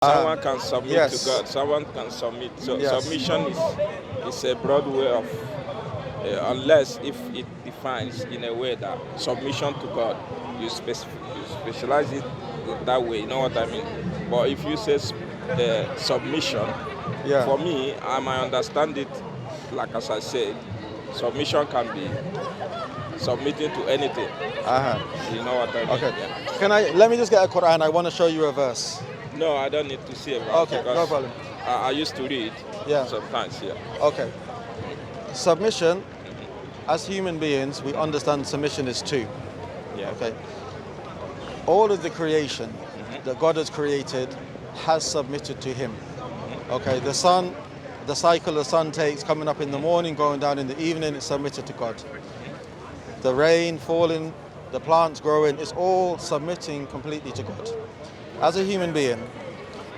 Someone can submit Yes. to God. Someone can submit. So Yes. submission is a broad way of, unless if it defines in a way that submission to God, you specialize it that way. You know what I mean? But if you say submission, Yeah. for me, I might understand it. Like as I said, submission can be submitting to anything. You know what I mean? Okay. Yeah. Let me just get a Quran. I want to show you a verse. No, I don't need to see a verse Okay, no because problem. I used to read Yeah. sometimes. Yeah. Okay. Submission, as human beings, we understand submission is two. Yeah. Okay. All of the creation that God has created has submitted to Him. Okay. The sun, the cycle the sun takes coming up in the morning, going down in the evening, it's submitted to God. The rain falling, the plants growing, it's all submitting completely to God. As a human being,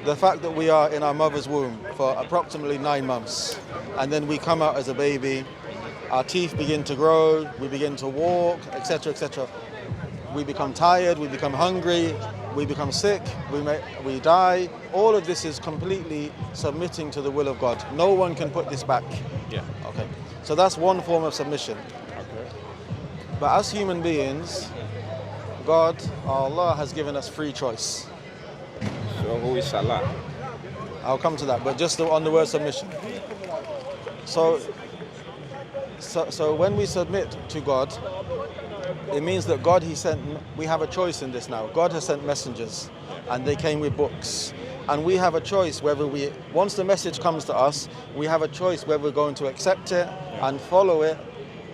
the fact that we are in our mother's womb for approximately 9 months, and then we come out as a baby, our teeth begin to grow, we begin to walk, etc., etc. We become tired, we become hungry, we become sick, we die. All of this is completely submitting to the will of God. No one can put this back. Yeah. Okay. So that's one form of submission. Okay. But as human beings, God, Allah, has given us free choice. So who is Allah? I'll come to that, but just on the word submission. So when we submit to God, it means that God, we have a choice in this now. God has sent messengers, and they came with books. And we have a choice once the message comes to us, we have a choice whether we're going to accept it and follow it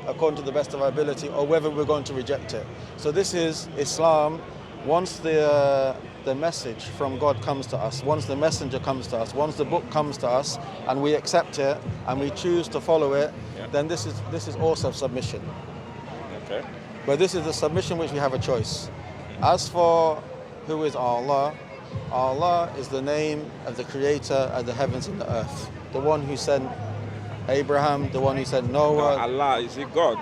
according to the best of our ability, or whether we're going to reject it. So this is Islam. Once the message from God comes to us, once the messenger comes to us, once the book comes to us, and we accept it and we choose to follow it, then this is also submission. Okay. But this is the submission which we have a choice. As for who is Allah, Allah is the name of the creator of the heavens and the earth. The one who sent Abraham, the one who sent Noah. No, Allah, is it God?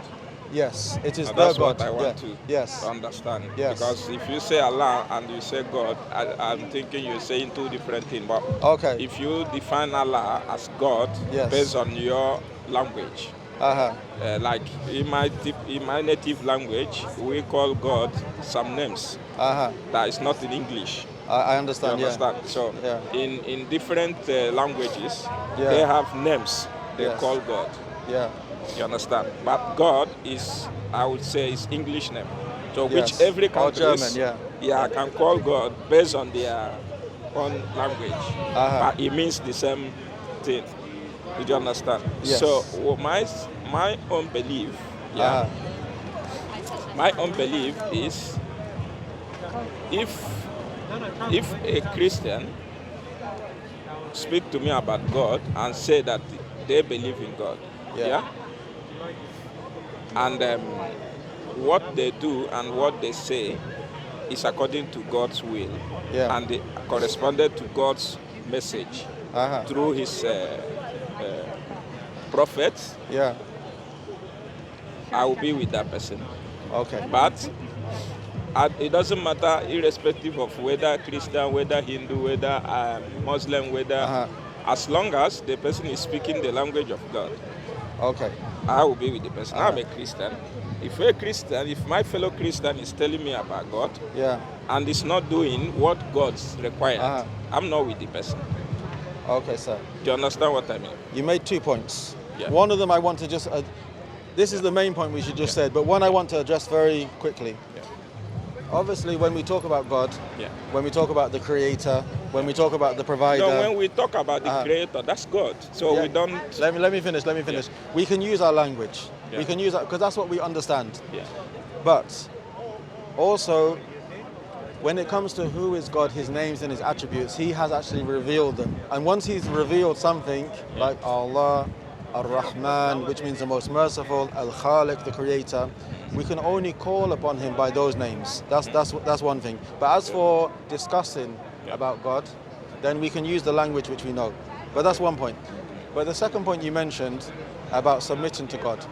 Yes, it is Now, the that's God. what I want to Yes. understand. Yes. Because if you say Allah and you say God, I'm thinking you're saying two different things. But Okay. if you define Allah as God based on your language, like in my native language, we call God some names that is not in English. I understand. You understand? So in different languages, they have names they call God. Yeah. You understand? But God is, I would say, is English name. So which every country can call God based on their own language. But it means the same thing. Did you understand? Yes. So my own belief, my own belief is if a Christian speak to me about God and say that they believe in God, and what they do and what they say is according to God's will, and they corresponded to God's message through His prophets. I will be with that person. Okay. But it doesn't matter, irrespective of whether Christian, whether Hindu, whether Muslim, whether as long as the person is speaking the language of God. Okay. I will be with the person. I'm a Christian. If my fellow Christian is telling me about God, and is not doing what God's required, I'm not with the person. Okay, sir. Do you understand what I mean? You made 2 points. Yeah. One of them I want to just, this is the main point we should just said, but one I want to address very quickly. Obviously, when we talk about God, when we talk about the Creator, when we talk about the Provider. No, when we talk about the Creator, that's God. So we don't. Let me finish. We can use our language. We can use that because that's what we understand. But also, when it comes to who is God, His names and His attributes, He has actually revealed them. And once He's revealed something, like Allah, Ar-Rahman, which means the most merciful, Al-Khaliq, the Creator, we can only call upon Him by those names. That's one thing. But as for discussing about God, then we can use the language which we know. But that's one point. But the second point you mentioned about submitting to God.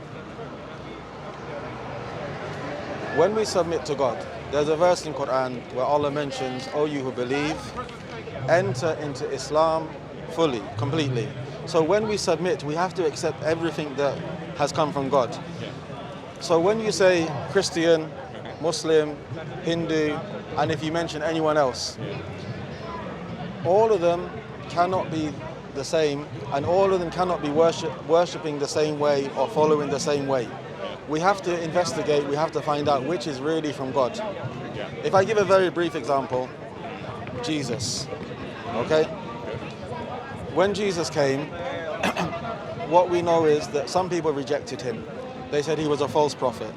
When we submit to God, there's a verse in Quran where Allah mentions, "O you who believe, enter into Islam fully, completely. So when we submit, we have to accept everything that has come from God. Yeah. So when you say Christian, Muslim, Hindu, and if you mention anyone else, all of them cannot be the same, and all of them cannot be worshipping the same way or following the same way. We have to investigate, we have to find out which is really from God. If I give a very brief example, Jesus, okay? When Jesus came, what we know is that some people rejected him. They said he was a false prophet,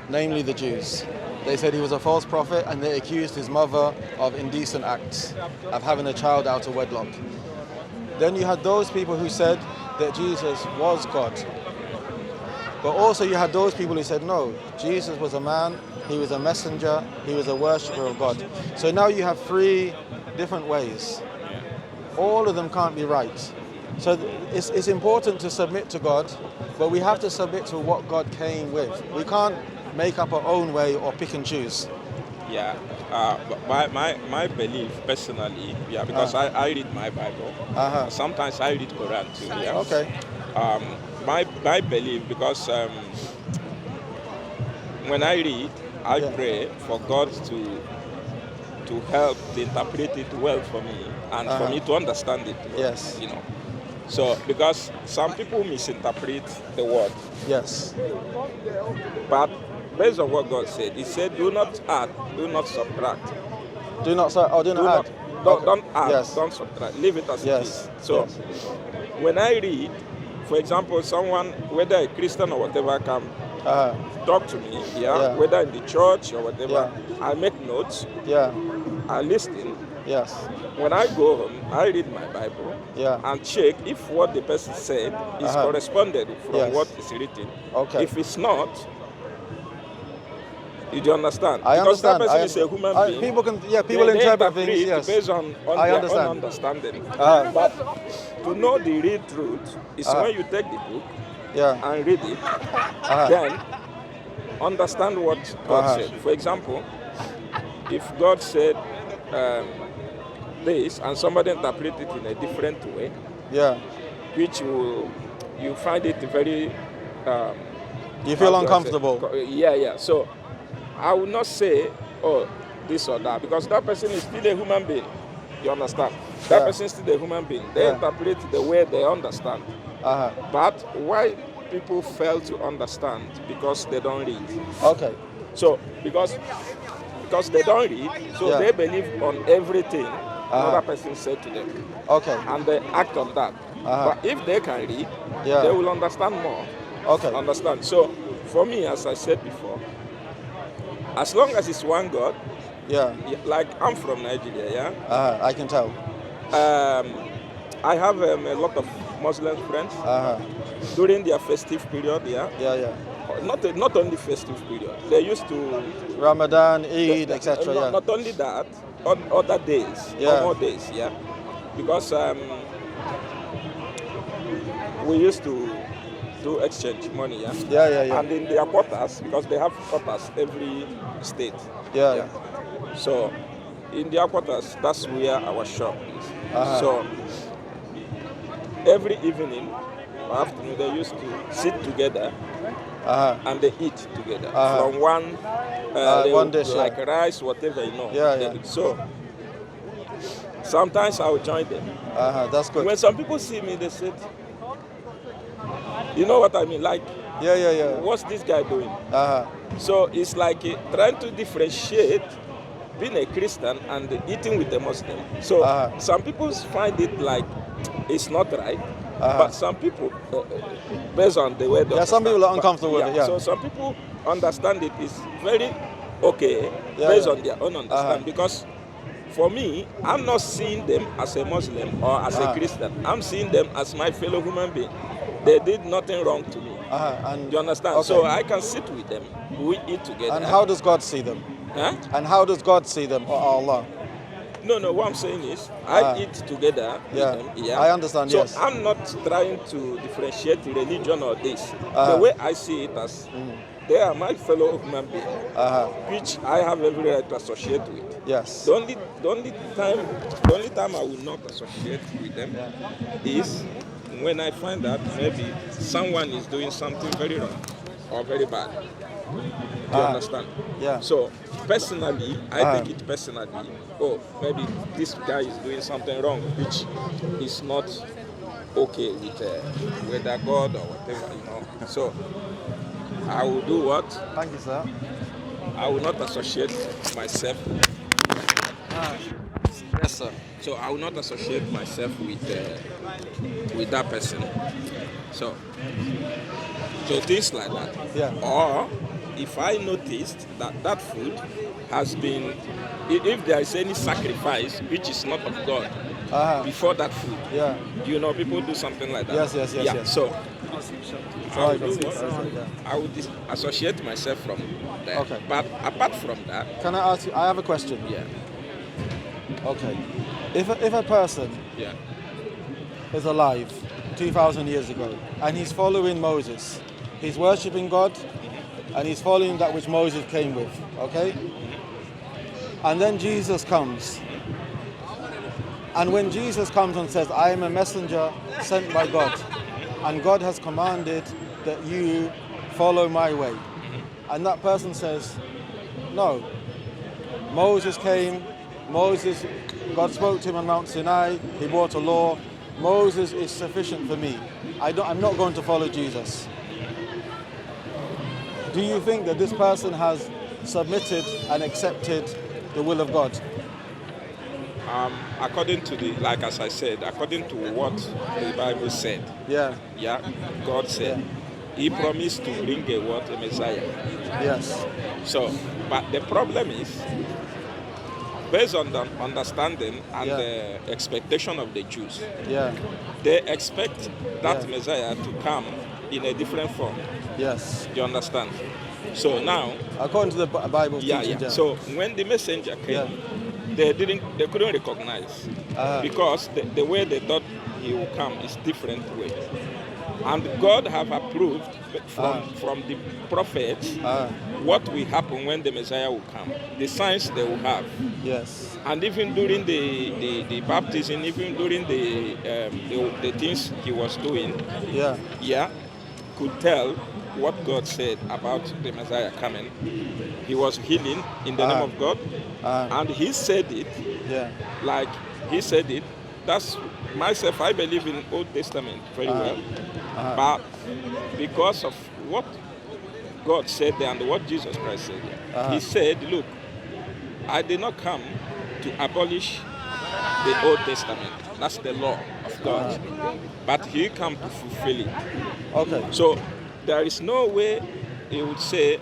namely the Jews. They said he was a false prophet, and they accused his mother of indecent acts, of having a child out of wedlock. Then you had those people who said that Jesus was God. But also you had those people who said, no, Jesus was a man, he was a messenger, he was a worshipper of God. So now you have three different ways. All of them can't be right. So it's important to submit to God, but we have to submit to what God came with. We can't make up our own way or pick and choose. Yeah, my belief personally, because I read my Bible. Sometimes I read Quran too. Yeah. Okay. My belief, because when I read, I pray for God to help to interpret it well for me and for me to understand it well. Yes. You know. So because some people misinterpret the word. Yes. But based on what God said, He said, "Do not add, do not subtract." Do not add. Don't add, yes. Don't subtract. Leave it as yes. it is. So when I read, for example, someone, whether a Christian or whatever, can talk to me, whether in the church or whatever, I make notes. I listen. Yes. When I go home, I read my Bible and check if what the person said is corresponded from what is written. Okay. If it's not, you understand? I because understand. That person is a human being. People interpret things. Yes. Based on their own understanding. But to know the real truth is when you take the book and read it, then understand what God said. For example, if God said this and somebody interpret it in a different way, which you find it very you feel uncomfortable. So I will not say, oh, this or that, because that person is still a human being. You understand? That person is still a human being. They interpret the way they understand. But why people fail to understand? Because they don't read. Okay. So because they don't read, so they believe on everything another person said to them. Okay. And they act on that. But if they can read, they will understand more. Okay. Understand? So for me, as I said before, as long as it's one God, like I'm from Nigeria, I can tell. I have a lot of Muslim friends during their festive period, Not only festive period, they used to Ramadan, Eid, etc. Not only that, on other days, more days, because we used to do exchange money, and in their quarters, because they have quarters every state, so in their quarters, that's where our shop is. So every evening or afternoon, they used to sit together and they eat together from one dish, like rice, whatever, So sometimes I will join them. That's good. When some people see me, they said, you know what I mean? Like, what's this guy doing? So it's like trying to differentiate being a Christian and eating with a Muslim. So some people find it like it's not right. But some people, based on the way they some people are uncomfortable with it. So some people understand it is very okay based on their own understanding. Because for me, I'm not seeing them as a Muslim or as a Christian. I'm seeing them as my fellow human being. They did nothing wrong to me. And you understand? Okay. So I can sit with them. We eat together. And how does God see them? And how does God see them, or Allah? No, what I'm saying is, I eat together with them. I understand, so I'm not trying to differentiate religion or this. The way I see it as They are my fellow human beings, which I have every right to associate with. Yes. The only time I will not associate with them is when I find that maybe someone is doing something very wrong or very bad. Do you understand? Yeah. So personally, I take it personally. Oh, maybe this guy is doing something wrong, which is not okay with whether God or whatever, you know. So I will do what? Thank you, sir. I will not associate myself. Yes, sir. So I will not associate myself with that person. So things like that. Yeah. Or if I noticed that food has been, if there is any sacrifice which is not of God before that food, you know, people do something like that. Yes. So I would associate myself from that. Okay. But apart from that, can I ask you? I have a question. Yeah. Okay. If a person is alive 2,000 years ago and he's following Moses, he's worshipping God, and he's following that which Moses came with, okay? And then Jesus comes. And when Jesus comes and says, I am a messenger sent by God, and God has commanded that you follow my way. And that person says, no, Moses came, God spoke to him on Mount Sinai, he brought a law. Moses is sufficient for me. I'm not going to follow Jesus. Do you think that this person has submitted and accepted the will of God? According to as I said, according to what the Bible said. God said, He promised to bring a Messiah. Yes. So, but the problem is, based on the understanding and the expectation of the Jews, they expect that Messiah to come in a different form. Yes. Do you understand? So now, according to the Bible, So when the messenger came, they couldn't recognize because the way they thought he would come is different way. And God have approved from the prophets what will happen when the Messiah will come, the signs they will have. Yes. And even during the baptism, even during the things he was doing, could tell what God said about the Messiah coming. He was healing in the name of God, and he said it like he said it. That's myself, I believe in Old Testament very well. But because of what God said there and what Jesus Christ said there, he said, look, I did not come to abolish the Old Testament. That's the law of God. But he came to fulfill it. Okay. So there is no way he would say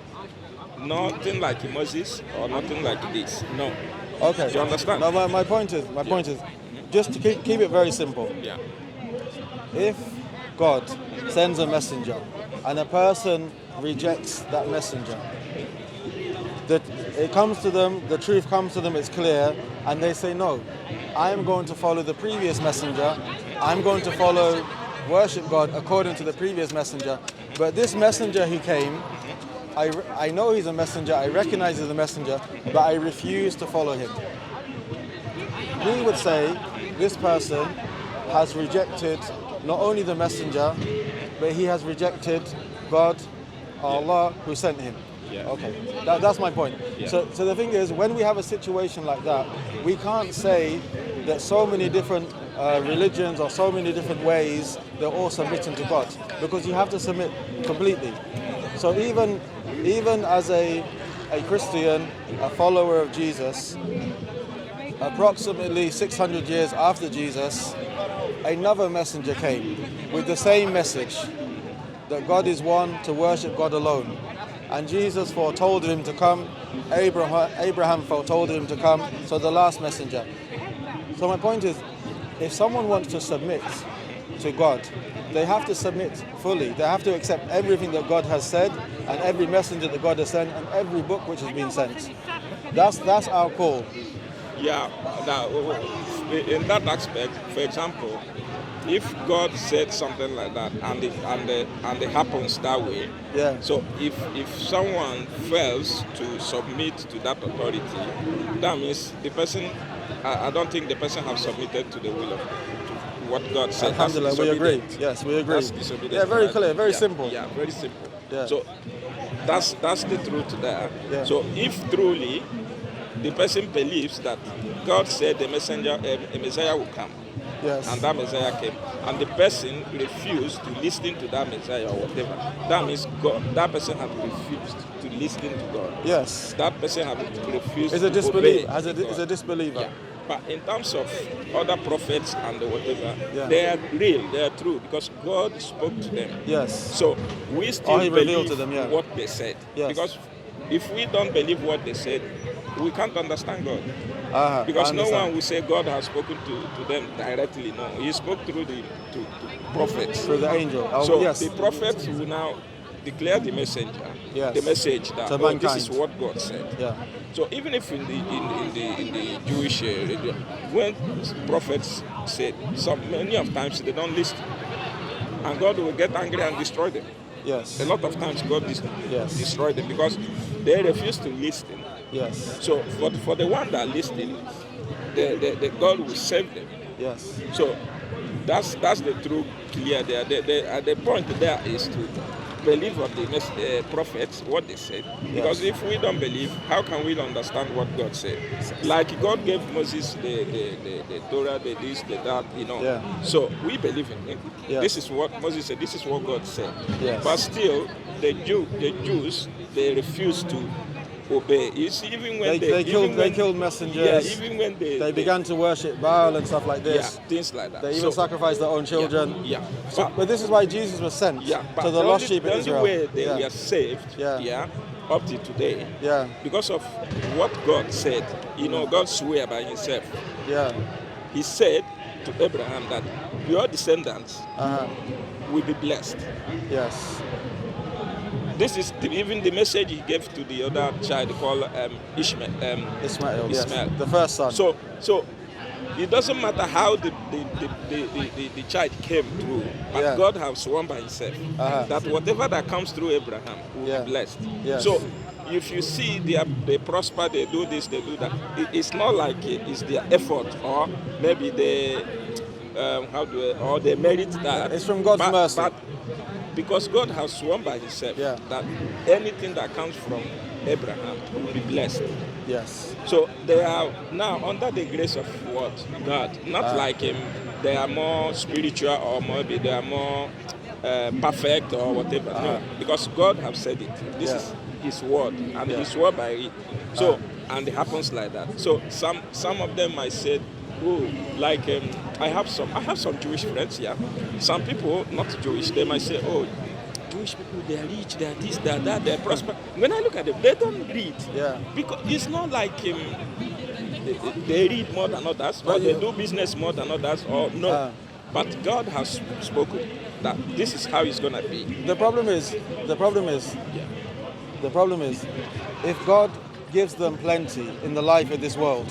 nothing like Moses or nothing like this. No. Okay. Do you understand? No, my point is, just to keep it very simple. Yeah. If God sends a messenger and a person rejects that messenger, that it comes to them, the truth comes to them, it's clear, and they say, no, I'm going to follow the previous messenger, I'm going to worship God according to the previous messenger, but this messenger who came, I know he's a messenger, I recognize he's a messenger, but I refuse to follow him. We would say this person has rejected not only the messenger, but he has rejected God, Allah, who sent him. Yeah. Okay, that's my point. Yeah. So the thing is, when we have a situation like that, we can't say that so many different religions or so many different ways, they're all submitting to God, because you have to submit completely. So even as a Christian, a follower of Jesus, approximately 600 years after Jesus, another messenger came with the same message, that God is one, to worship God alone. And Jesus foretold him to come, Abraham foretold him to come, so the last messenger. So my point is, if someone wants to submit to God, they have to submit fully. They have to accept everything that God has said, and every messenger that God has sent, and every book which has been sent. That's our call. Yeah. Now, in that aspect, for example, if God said something like that and it happens that way, so if someone fails to submit to that authority, that means the person, I don't think the person has submitted to the will of what God said. Alhamdulillah, we agree. Yes, we agree. That's disobedience. Yeah, very clear, very simple. Yeah, very simple. Yeah. So that's the truth there. Yeah. So if truly the person believes that God said a Messiah will come, yes, and that Messiah came, and the person refused to listen to that Messiah or whatever, that means that person has refused to listen to God. Yes. That person has refused is a to obey. Is a disbeliever. Yeah. But in terms of other prophets and whatever, they are real, they are true, because God spoke to them. Yes. So we still believe to them, what they said. Yes. Because if we don't believe what they said, we can't understand God. Because no one will say God has spoken to them directly. No, He spoke through the prophets. Through the angel. So the prophets will now declare the messenger, the message that this is what God said. Yeah. So even if in the Jewish religion, when prophets said, many of times they don't listen, and God will get angry and destroy them. Yes. A lot of times God destroyed them because they refuse to listen. Yes. So for the one that listen, the God will save them. Yes. So that's the true clear there. The point there is to believe of the prophets, what they said. Because if we don't believe, how can we understand what God said? Like God gave Moses the Torah, the this, the that, So we believe in him. This is what Moses said, this is what God said. But still, the Jews, they refuse to obey. It's even when they killed messengers. Yeah, even when they began to worship Baal and stuff like this. Yeah, things like that. They even sacrificed their own children. Yeah. But this is why Jesus was sent to the lost sheep of Israel. The only way they were saved, up to today, because of what God said. God swore by Himself. Yeah. He said to Abraham that your descendants will be blessed. Yes. This is even the message He gave to the other child called Ishmael. Yes, the first son. So it doesn't matter how the child came through, but God has sworn by Himself that whatever that comes through Abraham will be blessed. Yes. So if you see they prosper, they do this, they do that, it's not like it's their effort or maybe they merit that. It's from God's mercy. But because God has sworn by Himself that anything that comes from Abraham will be blessed. Yes. So they are now under the grace of what? God. Not like Him. They are more spiritual or maybe they are more perfect or whatever. No, because God has said it. This is His word, and He swore by it. So and it happens like that. So some of them might say, like I have some Jewish friends here. Some people not Jewish, they might say, Jewish people, they are rich, they are this, they are that, they are prosper. When I look at them, they don't read. Because it's not like they read more than others, or they do business more than others, or no. But God has spoken that this is how it's gonna be. The problem is, if God gives them plenty in the life of this world,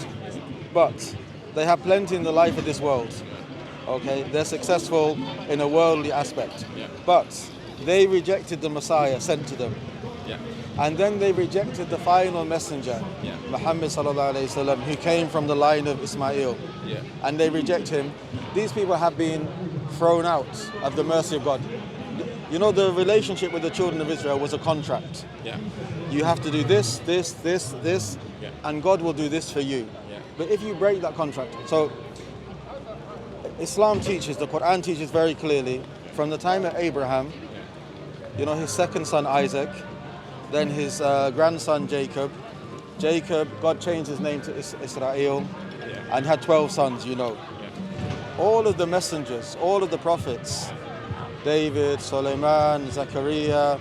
but they have plenty in the life of this world. Okay, they're successful in a worldly aspect, but they rejected the Messiah sent to them, and then they rejected the final messenger, Muhammad sallallahu alaihi wasallam, who came from the line of Ismail, and they reject him. These people have been thrown out of the mercy of God. The relationship with the children of Israel was a contract. You have to do this, and God will do this for you. But if you break that contract, so Islam teaches, the Quran teaches very clearly, from the time of Abraham, his second son Isaac, then his grandson Jacob, God changed his name to Israel, and had 12 sons, All of the messengers, all of the prophets, David, Solomon, Zechariah,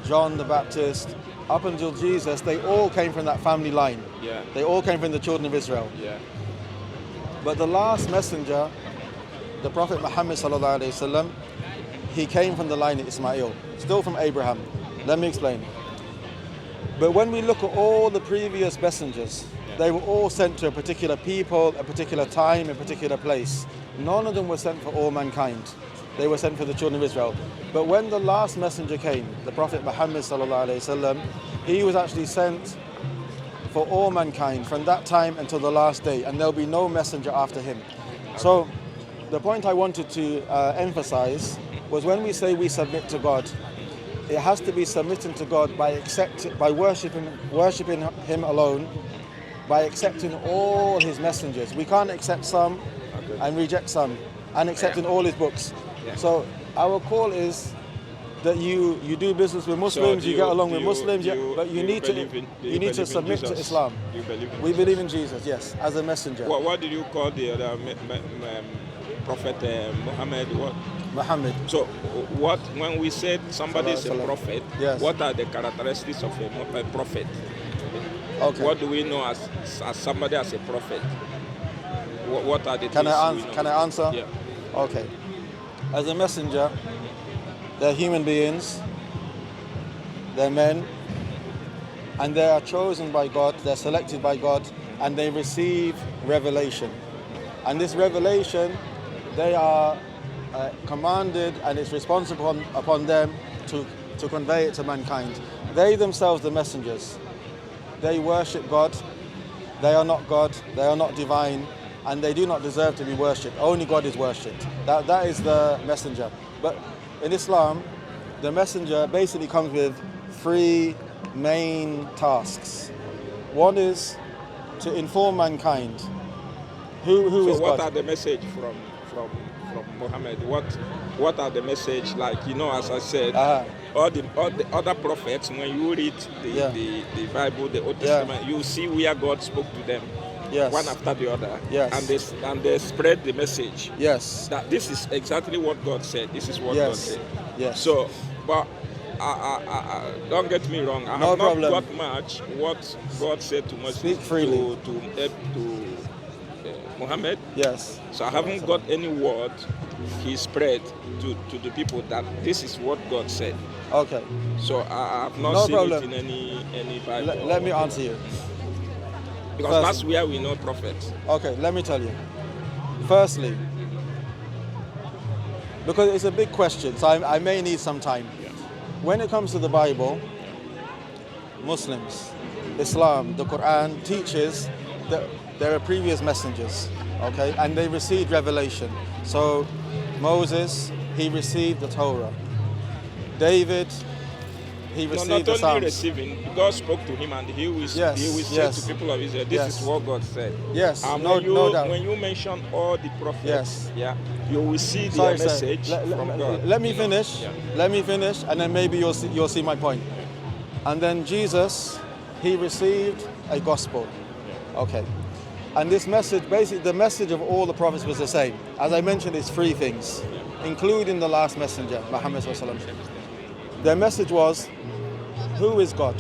John the Baptist, up until Jesus, they all came from that family line. They all came from the children of Israel. But the last messenger, the Prophet Muhammad sallallahu alaihi wasallam, he came from the line of Ismail, still from Abraham. Let me explain. But when we look at all the previous messengers, They were all sent to a particular people, a particular time, a particular place. None of them were sent for all mankind. They were sent for the children of Israel. But when the last messenger came, the Prophet Muhammad sallallahu alaihi wasallam, he was actually sent for all mankind from that time until the last day, and there'll be no messenger after him. So the point I wanted to emphasize was when we say we submit to God, it has to be submitting to God by worshiping him alone, by accepting all his messengers. We can't accept some and reject some, and accepting all his books. So our call is that you do business with Muslims, so you get along with Muslims, but you need to submit to Islam. We believe in Jesus, yes, as a messenger. What did you call the other prophet Muhammad? What? Muhammad. So what, when we said somebody is a prophet, yes, what are the characteristics of a prophet? Okay. What do we know as somebody as a prophet? What are the Can I answer? Yeah. Okay. As a messenger, they're human beings, they're men, and they are chosen by God, they're selected by God, and they receive revelation. And this revelation, they are commanded, and it's responsible upon them to convey it to mankind. They themselves, the messengers, they worship God, they are not God, they are not divine, and they do not deserve to be worshipped. Only God is worshipped. That is the messenger. But in Islam, the messenger basically comes with three main tasks. One is to inform mankind who is God. So what are the message from Muhammad? What are the message, like, as I said, all the other prophets, when you read the Bible, the Old Testament, you see where God spoke to them. Yes. One after the other, yes, and they spread the message. Yes, that this is exactly what God said. This is what God said. Yes. So, but don't get me wrong. I have not got much what God said to Moses. Speak freely. To Muhammad. Yes. So I haven't got any word he spread to the people that this is what God said. Okay. So I have not seen it in any Bible. Let me answer you. Because that's where we know prophets. Okay, let me tell you. Firstly, because it's a big question, so I may need some time. Yeah. When it comes to the Bible, Muslims, Islam, the Quran teaches that there are previous messengers, okay, and they received revelation. So Moses, he received the Torah. David, he received the Psalms. Not only receiving, God spoke to him, and he will say to people of Israel, this is what God said. Yes, no doubt. When you mention all the prophets, you will see the message from God. Let me finish. Yeah. Let me finish, and then maybe you'll see my point. And then Jesus, he received a gospel. Yeah. Okay. And this message, basically the message of all the prophets was the same. As I mentioned, it's three things, including the last messenger, Muhammad sallallahu alaihi wasallam. Their message was, who is God?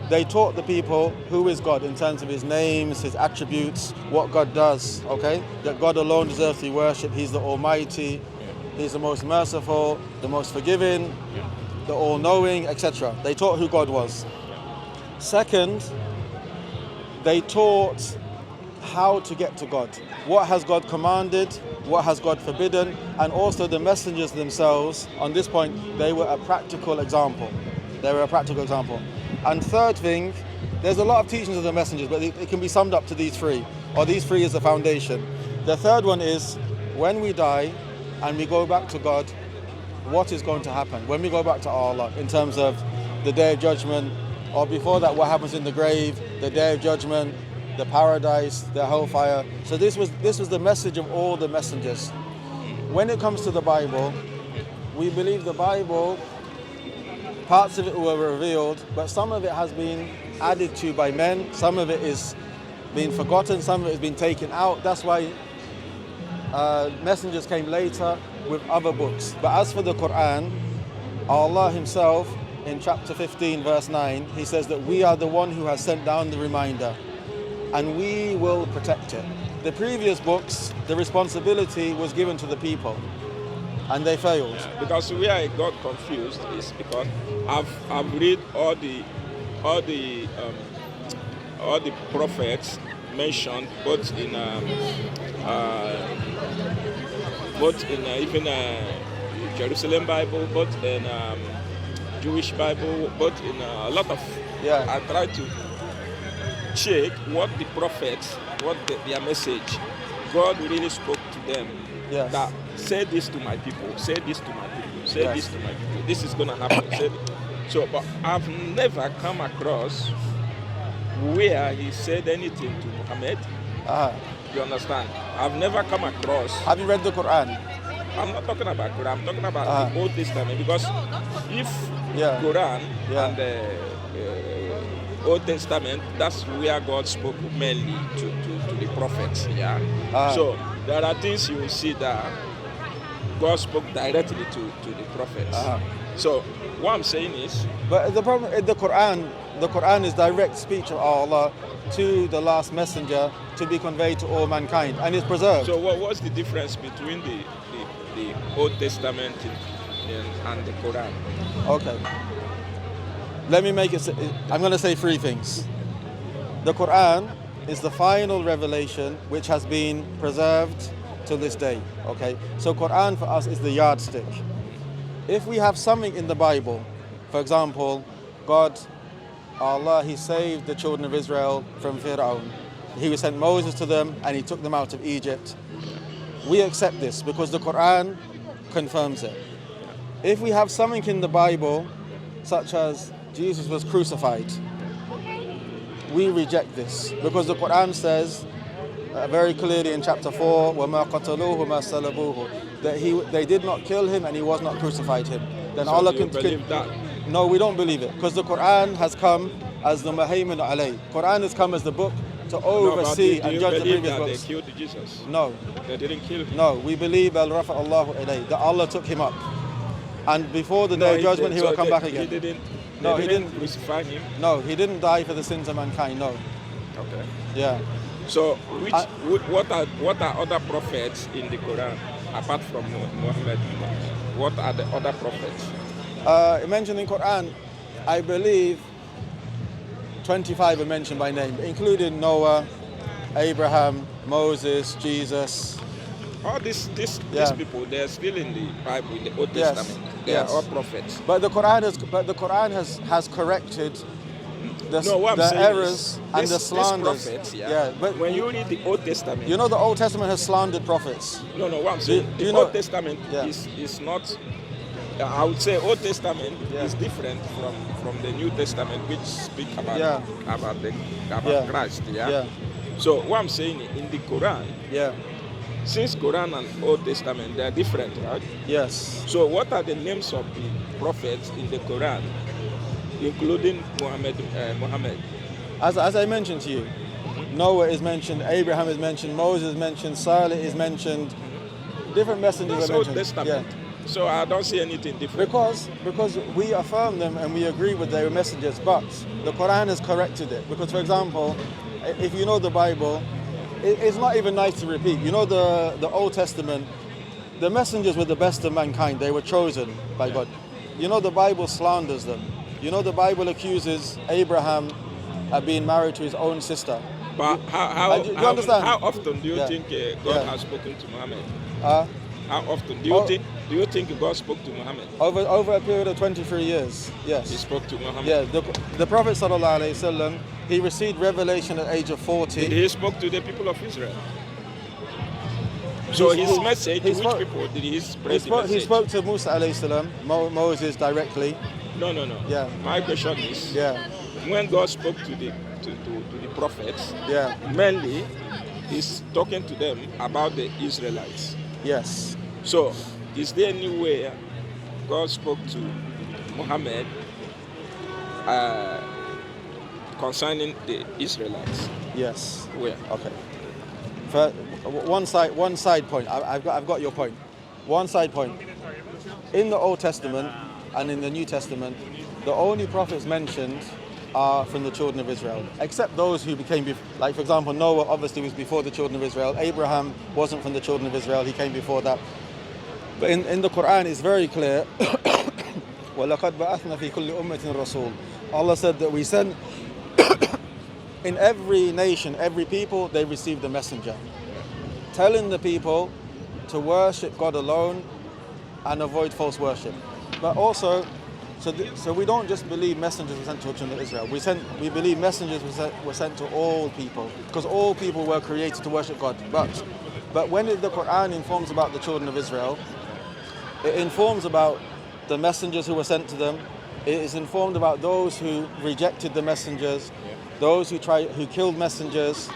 They taught the people who is God in terms of his names, his attributes, what God does, okay? That God alone deserves to be worshipped. He's the Almighty, he's the most merciful, the most forgiving, the all-knowing, etc. They taught who God was. Second, they taught how to get to God. What has God commanded? What has God forbidden? And also the messengers themselves, on this point, they were a practical example. And third thing, there's a lot of teachings of the messengers, but it can be summed up to these three, or these three is the foundation. The third one is, when we die and we go back to God, what is going to happen? When we go back to Allah, in terms of the Day of Judgment, or before that, what happens in the grave, the Day of Judgment, the paradise, the hellfire. So this was the message of all the messengers. When it comes to the Bible, we believe the Bible, parts of it were revealed, but some of it has been added to by men, some of it is being forgotten, some of it has been taken out. That's why messengers came later with other books. But as for the Quran, Allah himself, in chapter 15, verse 9, he says that we are the one who has sent down the reminder, and we will protect it. The previous books, the responsibility was given to the people, and they failed. Yeah, because where I got confused is because I've read all the all the prophets mentioned, both in even Jerusalem Bible, both in Jewish Bible, both in a lot of. I try to check what the prophets, their message, God really spoke to them. Yes. That say this to my people, say this to my people, say this to my people. This is gonna happen. So, but I've never come across where he said anything to Muhammad. You understand? I've never come across. Have you read the Quran? I'm not talking about Quran. I'm talking about the Old Testament, because if Quran and the Old Testament, that's where God spoke mainly to the prophets. So there are things you will see that God spoke directly to the prophets. So what I'm saying is, but the problem in the Quran is direct speech of Allah to the last messenger to be conveyed to all mankind, and it's preserved. So what's the difference between the Old Testament and the Quran? Okay. Let me make it. I'm going to say three things. The Quran is the final revelation which has been preserved to this day. Okay. So Quran for us is the yardstick. If we have something in the Bible, for example, Allah, He saved the children of Israel from Fir'aun. He sent Moses to them and He took them out of Egypt. We accept this because the Quran confirms it. If we have something in the Bible, such as Jesus was crucified, we reject this because the Quran says very clearly in chapter 4, وَمَا قَتَلُوهُ وَمَا سَلَبُوهُ, that they did not kill him and he was not crucified him. Then so Allah can believe that? No, we don't believe it because the Quran has come as the Muhaymin alayh. Quran has come as the book to oversee and judge the previous books. They killed Jesus? No. They didn't kill him? No, we believe al-rafa Allahu ilayh, that Allah took him up. And before the day of judgment, he will come back again. He didn't crucify him? No, he didn't die for the sins of mankind, no. Okay. Yeah. So, what are other prophets in the Quran, apart from Muhammad? What are the other prophets? Mentioned in Quran, I believe 25 are mentioned by name, including Noah, Abraham, Moses, Jesus. All these people, they're still in the Bible, in the Old Testament. They are all prophets. But the Quran has corrected the errors and the slanders. Prophets, but when you read the Old Testament, you know the Old Testament has slandered prophets. No, what I'm saying, the Old Testament is not. I would say Old Testament is different from the New Testament, which speak about Christ. So what I'm saying, in the Quran, since Quran and Old Testament, they are different, right? Yes. So what are the names of the prophets in the Quran, including Muhammad? As I mentioned to you, Noah is mentioned, Abraham is mentioned, Moses is mentioned, Salih is mentioned, different messengers are mentioned. Old Testament. So I don't see anything different. Because we affirm them and we agree with their messages, but the Quran has corrected it. Because, for example, if you know the Bible, it's not even nice to repeat. You know the Old Testament, the messengers were the best of mankind. They were chosen by God. You know the Bible slanders them. You know the Bible accuses Abraham of being married to his own sister. But how often do you think God has spoken to Muhammad? How often do you think God spoke to Muhammad? Over a period of 23 years, yes. He spoke to Muhammad? Yeah, the Prophet ﷺ, he received revelation at the age of 40. He spoke to the people of Israel. So his message, which people did he spread the message? He spoke to Musa alayhi Moses directly. No. Yeah. My question is, when God spoke to the prophets, mainly he's talking to them about the Israelites. Yes. So, is there any way God spoke to Muhammad concerning the Israelites? Yes. Where? Okay. For one side point. I've got your point. One side point. In the Old Testament and in the New Testament, the only prophets mentioned are from the children of Israel, except those who became, like for example, Noah obviously was before the children of Israel. Abraham wasn't from the children of Israel, he came before that. But in the Quran it's very clear, وَلَقَدْ بَعَثْنَا فِي كُلِّ أُمَّةٍ رَسُولٍ. Allah said that we sent in every nation, every people, they received a messenger telling the people to worship God alone and avoid false worship. But also, so we don't just believe messengers were sent to the children of Israel. We believe messengers were sent to all people, because all people were created to worship God. But when the Quran informs about the children of Israel, it informs about the messengers who were sent to them. It is informed about those who rejected the messengers, those who killed messengers,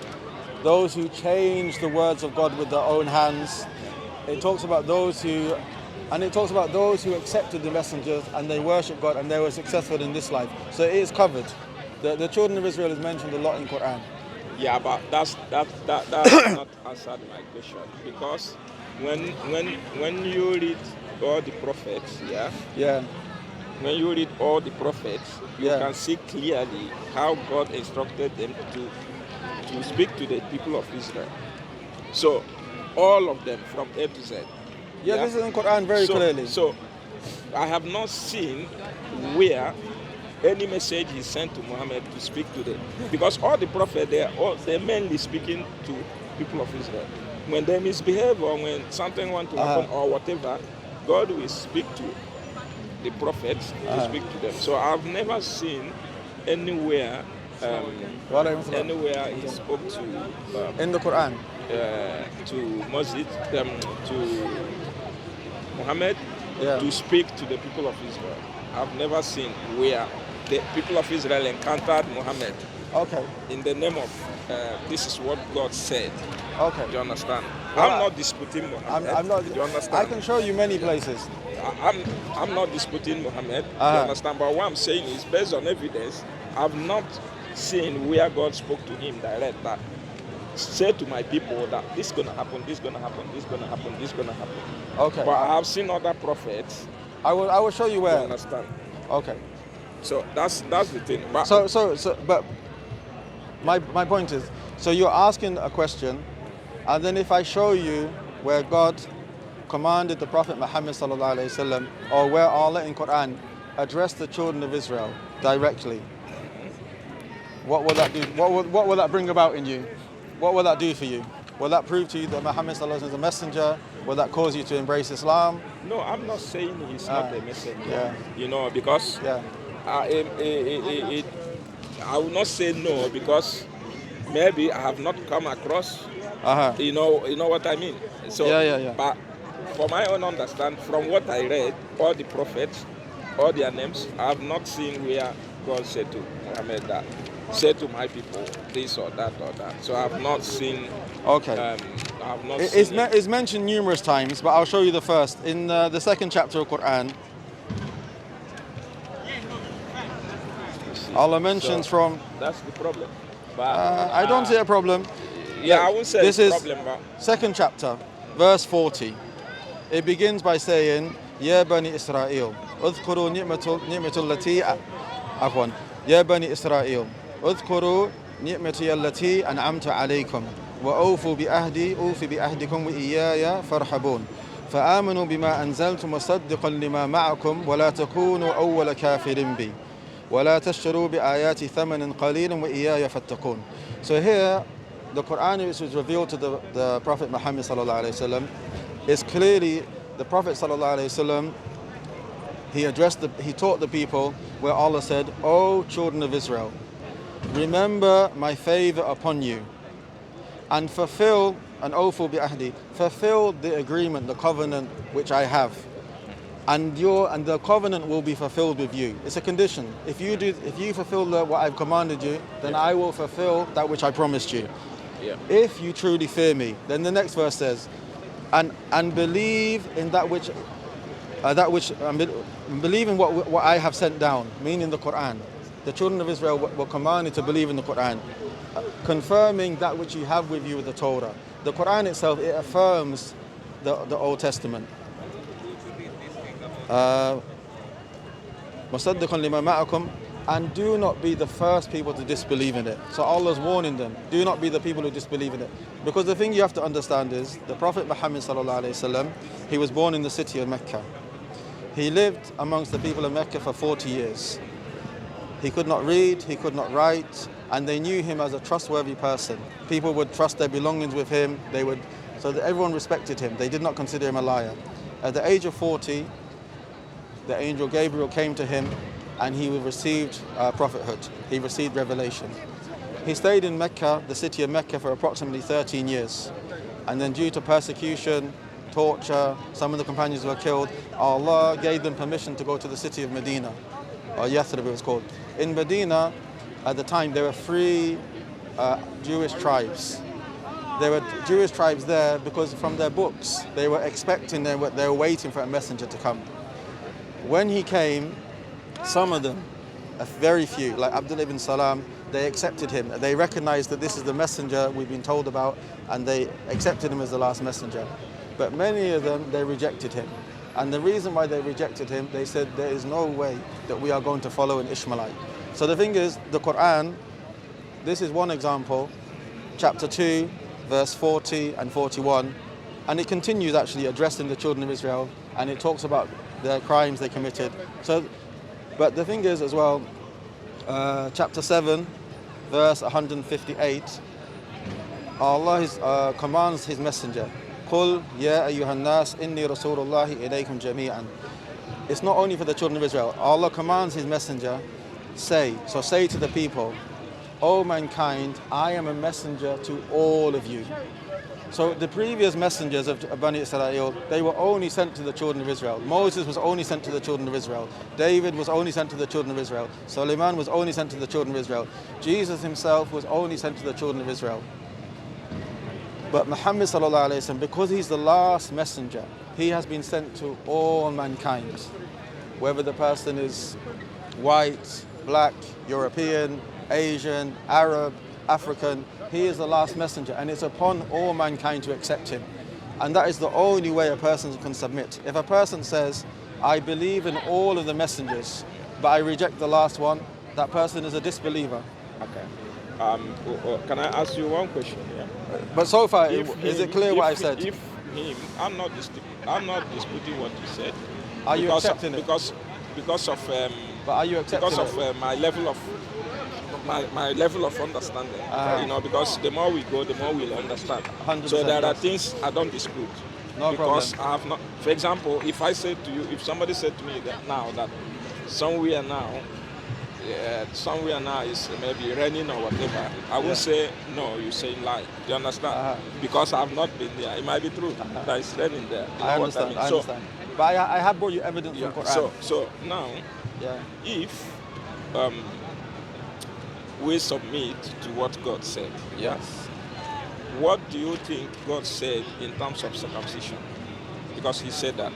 those who changed the words of God with their own hands. It talks about those who accepted the messengers and they worship God and they were successful in this life. So it is covered. The children of Israel is mentioned a lot in Quran. Yeah, but that not answered my question, because when you read all the prophets, when you read all the prophets, you can see clearly how God instructed them to speak to the people of Israel. So all of them from A to Z. This is in Quran very clearly. So I have not seen where any message is sent to Muhammad to speak to them, because all the prophets they're mainly speaking to people of Israel. When they misbehave or when something wants to happen or whatever, God will speak to the prophets to speak to them. So I've never seen anywhere he spoke to in the Quran to Moses, to Muhammad to speak to the people of Israel. I've never seen where the people of Israel encountered Muhammad. In the name of this is what God said. Do you understand? Well, I'm not disputing Muhammad. I'm not. Do you understand? I can show you many places. I'm not disputing Muhammad. Do you understand? But what I'm saying is, based on evidence, I've not seen where God spoke to him direct that say to my people that this is gonna happen, this is gonna happen, this is gonna happen, this is gonna happen. But I have seen other prophets. I will show you where. You understand? So that's the thing. But but my point is, so you're asking a question, and then if I show you where God commanded the Prophet Muhammad sallallahu alaihi wasallam, or where Allah in Quran addressed the children of Israel directly, what will that do? What will that bring about in you? What will that do for you? Will that prove to you that Muhammad sallallahu alaihi wasallam is a messenger? Will that cause you to embrace Islam? No, I'm not saying he's not a messenger. You know, because I will not say no, because maybe I have not come across. You know what I mean. So, but for my own understanding, from what I read, all the prophets, all their names, I have not seen where God said to Muhammad that, say to my people this or that or that. So I have not seen. I have not seen it. It's mentioned numerous times, but I'll show you the first in the second chapter of Quran. Allah mentions from. That's the problem. But I don't see a problem. I won't say this it's is a problem. But second chapter, verse 40. It begins by saying, "Ya Bani Israel, udhkuru ni'matul lati afwan. Ya Bani Israel, udhkuru ni'mati allati an'amtu alaykum wa awfu bi ahdi ufi bi ahdikum wa iyaya farhabun. فآمنوا بما أنزلت مصدقا لما معكم ولا تكونوا أول كافر بي ولا تشتروا بآياتي ثمنا قليلا وإياي فاتقون." So here, the Quran which was revealed to the Prophet Muhammad sallallahu alaihi wasallam is clearly the Prophet sallallahu alaihi wasallam. He taught the people where Allah said, "O children of Israel, remember my favor upon you, and fulfill an awfu bi ahdi, fulfill the agreement, the covenant which I have, and the covenant will be fulfilled with you." It's a condition. If you fulfill what I've commanded you, then I will fulfill that which I promised you. If you truly fear me. Then the next verse says, and believe in believe in what I have sent down, meaning the Quran. The children of Israel were commanded to believe in the Quran, confirming that which you have with you with the Torah. The Quran itself, it affirms the Old Testament. مصدقا لما معكم, and do not be the first people to disbelieve in it. So Allah's warning them, do not be the people who disbelieve in it. Because the thing you have to understand is, the Prophet Muhammad sallallahu alaihi wasallam, he was born in the city of Mecca. He lived amongst the people of Mecca for 40 years. He could not read, he could not write, and they knew him as a trustworthy person. People would trust their belongings with him. So that everyone respected him. They did not consider him a liar. At the age of 40, the angel Gabriel came to him, and he received prophethood. He received revelation. He stayed in Mecca, the city of Mecca, for approximately 13 years. And then due to persecution, torture, some of the companions were killed, Allah gave them permission to go to the city of Medina, or Yathrib it was called. In Medina, at the time, there were 3 Jewish tribes. There were Jewish tribes there because from their books, they were expecting, they were waiting for a messenger to come. When he came, some of them, a very few, like Abdullah ibn Salam, they accepted him. They recognized that this is the messenger we've been told about, and they accepted him as the last messenger. But many of them, they rejected him. And the reason why they rejected him, they said, there is no way that we are going to follow an Ishmaelite. So the thing is, the Quran, this is one example, chapter 2, verse 40 and 41, and it continues actually addressing the children of Israel, and it talks about the crimes they committed. So, but the thing is as well, chapter 7, verse 158, Allah commands his messenger, قُلْ يَا أَيُّهَا النَّاسِ إِنِّي رَسُولُ اللَّهِ إِلَيْكُمْ جَمِيعًا. It's not only for the children of Israel. Allah commands his messenger, say to the people, O mankind, I am a messenger to all of you. So the previous messengers of Bani Israel, they were only sent to the children of Israel. Moses was only sent to the children of Israel. David was only sent to the children of Israel. Suleiman was only sent to the children of Israel. Jesus himself was only sent to the children of Israel. But Muhammad sallallahu alaihi wasallam, because he's the last messenger, he has been sent to all mankind. Whether the person is white, black, European, Asian, Arab, African, he is the last messenger, and it's upon all mankind to accept him. And that is the only way a person can submit. If a person says, I believe in all of the messengers, but I reject the last one, that person is a disbeliever. Okay. Can I ask you one question here? But so far, is it clear what I said? If him, I'm not disputing what you said. Are you accepting it? Because of but are you accepting because of my level of understanding. Because the more we go, the more we'll understand. So there are things I don't dispute. No because problem. I have not. For example, if somebody said to me that somewhere now is maybe raining or whatever, I won't say no. You say lie. Do you understand? Because I have not been there. It might be true that it's raining there. I understand. I understand. But I have brought you evidence from Quran. So now, if we submit to what God said, what do you think God said in terms of circumcision? Because he said that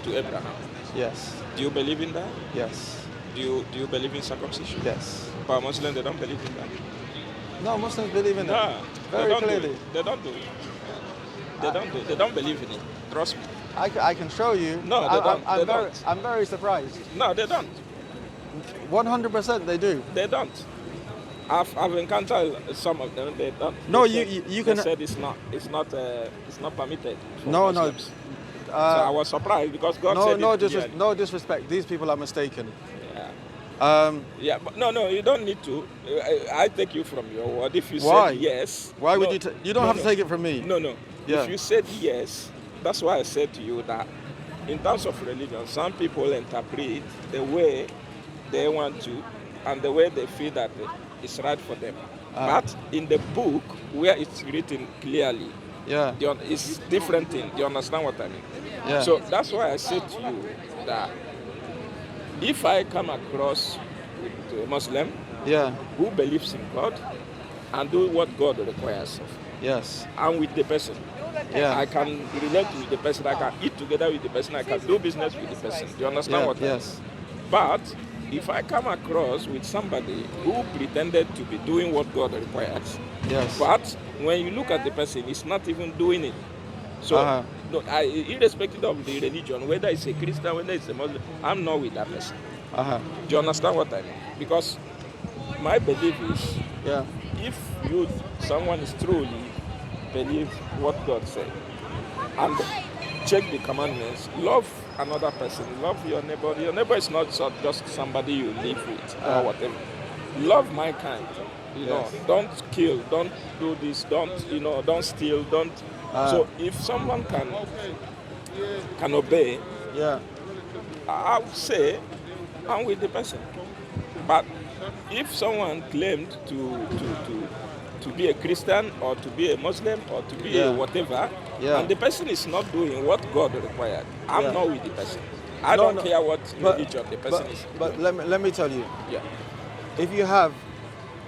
to Abraham. Yes. Do you believe in that? Yes. Do you believe in circumcision? Yes. But Muslims, they don't believe in that. No, Muslims believe in that. Very clearly. They don't do it. They don't believe in it. Trust me. I can show you. No, they don't. I'm very surprised. No, they don't. 100% they do. They don't. I've encountered some of them. They don't. No, they you can. They said it's not permitted. No, Muslims. So I was surprised because God said no disrespect. These people are mistaken. But no, you don't need to. I take you from your word. If you Why? said yes. Why would you? You don't have to take it from me. No. Yeah. If you said yes, that's why I said to you that in terms of religion, some people interpret the way they want to and the way they feel that it's right for them. But in the book where it's written clearly, it's different thing. Do you understand what I mean? Yeah. So that's why I said to you that if I come across with a Muslim who believes in God and do what God requires of, and with the person, I can relate with the person, I can eat together with the person, I can do business with the person. Do you understand what I mean? But if I come across with somebody who pretended to be doing what God requires, but when you look at the person, he's not even doing it. So, irrespective of the religion, whether it's a Christian, whether it's a Muslim, I'm not with that person. Do you understand what I mean? Because my belief is, if someone is truly believe what God said and check the commandments, love another person, love your neighbor. Your neighbor is not just somebody you live with or whatever. Love mankind. You know, don't kill, don't do this, don't steal, don't. So if someone can obey, I would say I'm with the person. But if someone claimed to be a Christian or to be a Muslim or to be a whatever, and the person is not doing what God required, I'm not with the person. I don't care what religion the person is. But let me tell you, if you have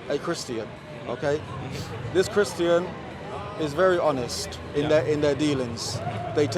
a Christian, okay, this Christian is very honest in their dealings. They take